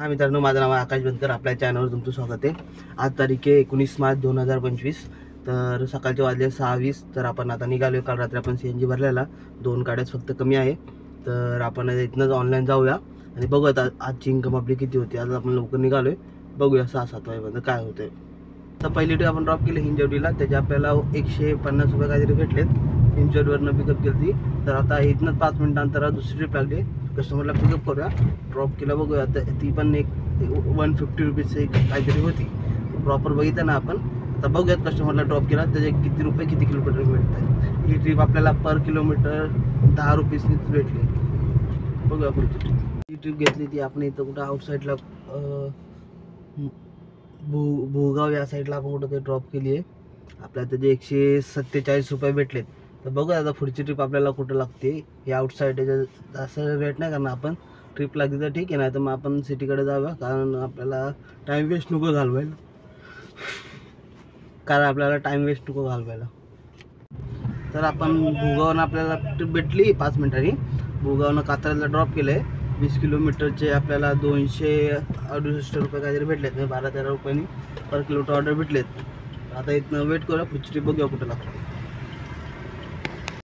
हा मित्रांनो, माझं नाव आहे आकाश बनकर. आपल्या चॅनलवर तुमचं स्वागत आहे. आज तारीख आहे 19 मार्च 2025. तर सकाळचे वाजले 6:20. तर आपण आता निघालो. काल रात्री आपण CNG भरलेला, 2 गाड्याच फक्त कमी आहे. तर आपण इथनंच ऑनलाईन जाऊया आणि बघूया आजची इन्कम आपली किती होती. आज आपण लवकर निघालोय, बघूया 6-7 वाजेपर्यंत काय होतंय. तर पहिली ट्रिप आपण ड्रॉप केली हिंजवडीला. त्याचे आपल्याला 150 रुपये काहीतरी भेटलेत. हिंजवडीवरनं पिकअप केली. तर आता इथनंच 5 मिनिटांतर दुसरी ट्रिप लागली. कस्टमरला पिकअप करूया, ड्रॉप केला, बघूया. ती पण एक 150 रुपीजची काहीतरी होती. प्रॉपर बघितलं ना आपण. आता बघूयात कस्टमरला ड्रॉप केला त्याचे किती रुपये किती किलोमीटर भेटतात. ही ट्रिप आपल्याला पर किलोमीटर 10 रुपीजनीच भेटली. बघूया पुढची ट्रिप. ही ट्रिप घेतली ती आपण इथं कुठं आउटसाईडला भोगाव या साईडला आपण कुठं ते ड्रॉप केली आहे. आपल्याला त्याचे 147 रुपये भेटलेत. तर बघूया आता पुढची ट्रिप आपल्याला कुठं लागते. हे आउटसाईड असं रेट नाही करणार आपण. ट्रिप लागली तर ठीक आहे, नाही तर मग आपण सिटीकडे जाऊया. कारण आपल्याला टाईम वेस्ट नको घालवायला. तर आपण भोगावनं आपल्याला ट्रिप भेटली 5 मिनिटांनी. भोगावनं कात्रजला ड्रॉप केलं आहे. 20 किलोमीटरचे आपल्याला 268 रुपये काहीतरी भेटलेत. म्हणजे 12-13 रुपयांनी पर किलोमीटर ऑर्डर भेटलेत. आता इथनं वेट करूया, पुढची ट्रिप बघूया कुठं लागतो.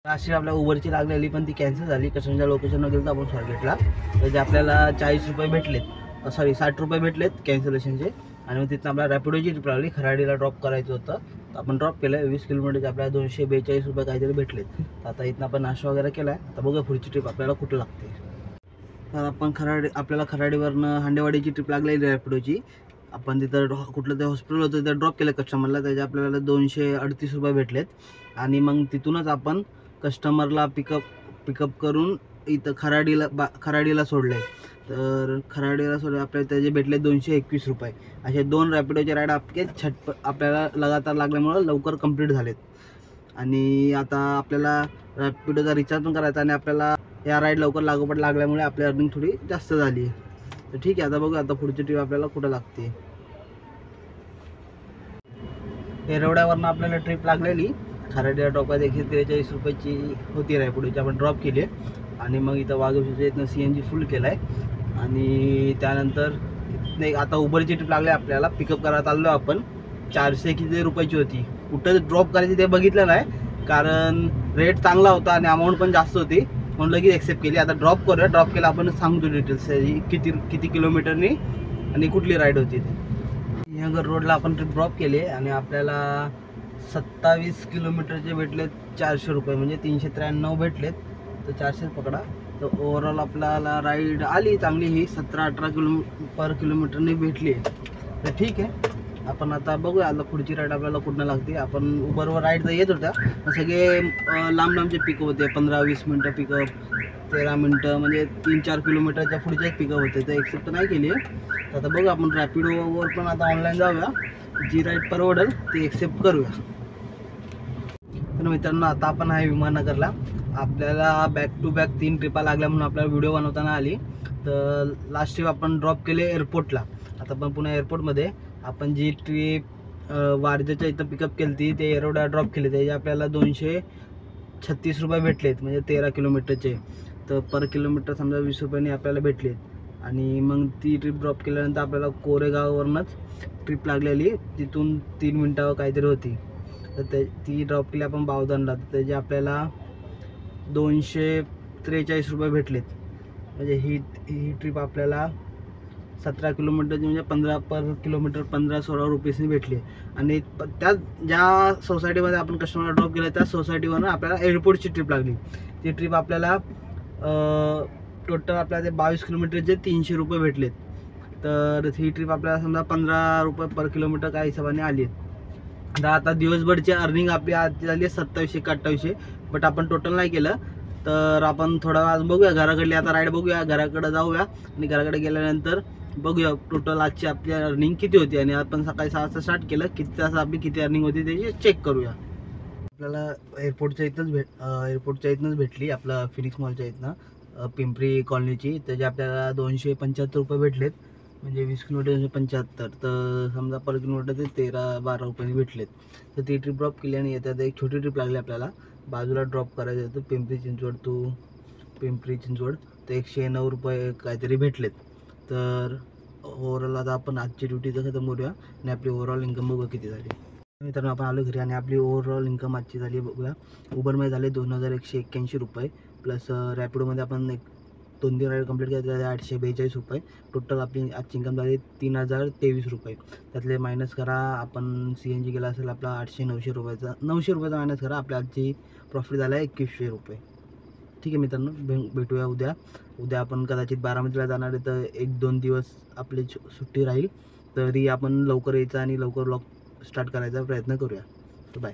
अशी आपल्या उबरची लागलेली पण ती कॅन्सल झाली. कस्टमरच्या लोकेशनवर गेलो आपण स्वारगेटला. त्याचे आपल्याला 40 रुपये भेटलेत, 60 रुपये भेटलेत कॅन्सलेशनचे. आणि मग तिथनं आपल्याला रॅपिडोची ट्रिप लागली. खराडीला ड्रॉप करायचं होतं, तर आपण ड्रॉप केलं. 20 किलोमीटरचे आपल्याला 242 रुपये काहीतरी भेटलेत. तर आता इथनं आपण नाश्ता वगैरे केला आहे. आता बघूया पुढची ट्रिप आपल्याला कुठं लागते. तर आपण आपल्याला खराडीवरनं हांडेवाडीची ट्रिप लागलेली रॅपिडोची. आपण तिथं कुठलं ते हॉस्पिटल होतं तिथं ड्रॉप केलं कस्टमरला. त्याचे आपल्याला 238 रुपये भेटलेत. आणि मग तिथूनच आपण कस्टमरला पिकअप करून इथं खराडीला सोडलं आहे. तर खराडीला सोडले आपल्याला त्याचे भेटले 221 रुपये. असे 2 रॅपिडोचे राईड आपल्याला लगातार लागल्यामुळं लवकर कंप्लीट झालेत. आणि आता आपल्याला रॅपिडोचा रिचार्ज पण करायचा आणि आपल्याला या राईड लवकर लागोपाठ लागल्यामुळे आपली अर्निंग थोडी जास्त झाली. तर ठीक आहे, आता बघू आता पुढची ट्रिप आपल्याला कुठं लागते. येरवड्यावरनं आपल्याला ट्रिप लागलेली. खराडीला ड्रॉप 143 रुपयाची होती रॅपिडोची. आपण ड्रॉप केली आणि मग इथं वाघोशीच्या इथनं CNG फुल केला आहे. आणि त्यानंतर नाही, आता उबरची ट्रिप लागली आपल्याला. पिकअप करायला चाललो आपण. 400 किती रुपयाची होती. कुठं ड्रॉप करायची ते बघितलं नाही, कारण रेट चांगला होता आणि अमाऊंट पण जास्त होती, म्हणून लगेच ॲक्सेप्ट केली. आता ड्रॉप करूया. ड्रॉप केला आपण सांगतो डिटेल्स किती किलोमीटरनी आणि कुठली राईड होती ती. सिंहगड रोडला आपण ट्रिप ड्रॉप केली आणि आपल्याला 27 किलोमीटरचे भेटलेत 400 रुपये, म्हणजे 393 भेटलेत. तर 400 पकडा. तर ओव्हरऑल आपल्याला राईड आली चांगली. ही 17-18 पर किलोमीटरने भेटली. तर ठीक आहे, आपण आता बघूया आता पुढची राईड आपल्याला कुठनं लागते. आपण उबरवर राईड तर येत होत्या, पण सगळे लांबचे पिकअप होते. 15-20 मिनटं पिकअप, 13 मिनटं, म्हणजे 3-4 किलोमीटरच्या पुढचेच पिकअप होते. तर एक्सेप्ट नाही केली आहे. तर आता बघू आपण रॅपिडोवर पण आता ऑनलाईन जाऊया. जी राईड परवडेल ती एक्सेप्ट करूया. तर मित्रांनो, आता आपण आहे विमाननगरला. आपल्याला बॅक टू बॅक 3 ट्रिपा लागल्या म्हणून आपल्याला व्हिडिओ बनवताना आली. तर लास्ट ट्रिप आपण ड्रॉप केले एअरपोर्टला. आता आपण पुन्हा एअरपोर्टमध्ये आपण जी ट्रिप वारजेच्या इथं पिकअप केली ती ते येरवड्या ड्रॉप केली. त्याचे आपल्याला 236 रुपये भेटलेत, म्हणजे 13 किलोमीटरचे. तर पर किलोमीटर समजा 20 रुपयांनी आपल्याला भेटलेत. आणि मग ती ट्रिप ड्रॉप केल्यानंतर आपल्याला कोरेगाववरूनच ट्रिप लागलेली. तिथून 3 मिनटावर काहीतरी होती. तर ती ड्रॉप केली आपण बावधनला. तर त्याचे आपल्याला 243 रुपये भेटलेत. म्हणजे ही ट्रिप आपल्याला 17 किलोमीटरची, म्हणजे 15 पर किलोमीटर 15-16 रुपयेनी भेटली. आणि त्या ज्या सोसायटीमध्ये आपण कस्टमरला ड्रॉप केलं त्या सोसायटीवरून आपल्याला एअरपोर्टची ट्रिप लागली. ती ट्रिप आपल्याला टोटल आपल्याला ते 22 किलोमीटरचे 300 रुपये भेटलेत. तर ही ट्रिप आपल्याला समजा 15 रुपये पर किलोमीटर काय हिशोबाने आली आहे. तर आता दिवसभरची अर्निंग आपली आज झाली आहे 2700-2800. बट आपण टोटल नाही केलं. तर आपण थोडा आज बघूया घराकडली आता राईड बघूया, घराकडे जाऊया आणि घराकडे गेल्यानंतर बघूया टोटल आजची आपली अर्निंग किती होती. आणि आपण सकाळी 6 वाजता स्टार्ट केलं, किती तास आपली किती अर्निंग होती त्याची चेक करूया. आपल्याला एअरपोर्टच्या इथनंच भेटली, आपलं फिनिक्स मॉलच्या इथनं पिंपरी कॉलनीची. त्याचे आपल्याला 275 रुपये भेटलेत, म्हणजे 20 किलोमीटर 275. तर समजा पर किलोमीटर ते 13-12 रुपयांनी भेटलेत. तर ती ट्रिप ड्रॉप केली आणि त्यात एक छोटी ट्रिप लागली आपल्याला. बाजूला ड्रॉप करायचं होतं पिंपरी चिंचवड. तर 109 रुपये काहीतरी भेटलेत. तर ओव्हरऑल आता आपण आजची ड्युटी तर खतम करूया आणि आपली ओव्हरऑल इन्कम बघूया किती झाली. मित्रांनो आपण आलो घरी आणि आपली ओव्हरऑल इन्कम आजची झाली बघूया. उबरमध्ये झाले 2181 रुपये, प्लस रॅपिडोमध्ये आपण 2-3 राईड कंप्लीट केले त्याचे 842 रुपये. टोटल आपली आजची इन्कम झाली 3023 रुपये. त्यातले मायनस करा आपण CNG गेला असेल आपला 800-900 रुपयाचा, 900 रुपयाचा मायनस करा, आपल्या आजची प्रॉफिट झाला आहे 2100 रुपये. ठीक आहे मित्रांनो, भेटूया उद्या. उद्या आपण कदाचित बारामतीला जाणार आहे तर 1-2 दिवस आपली सुट्टी राहील, तरी आपण लवकर यायचं आणि लवकर व्लॉग स्टार्ट करायचा प्रयत्न करूया. तर बाय.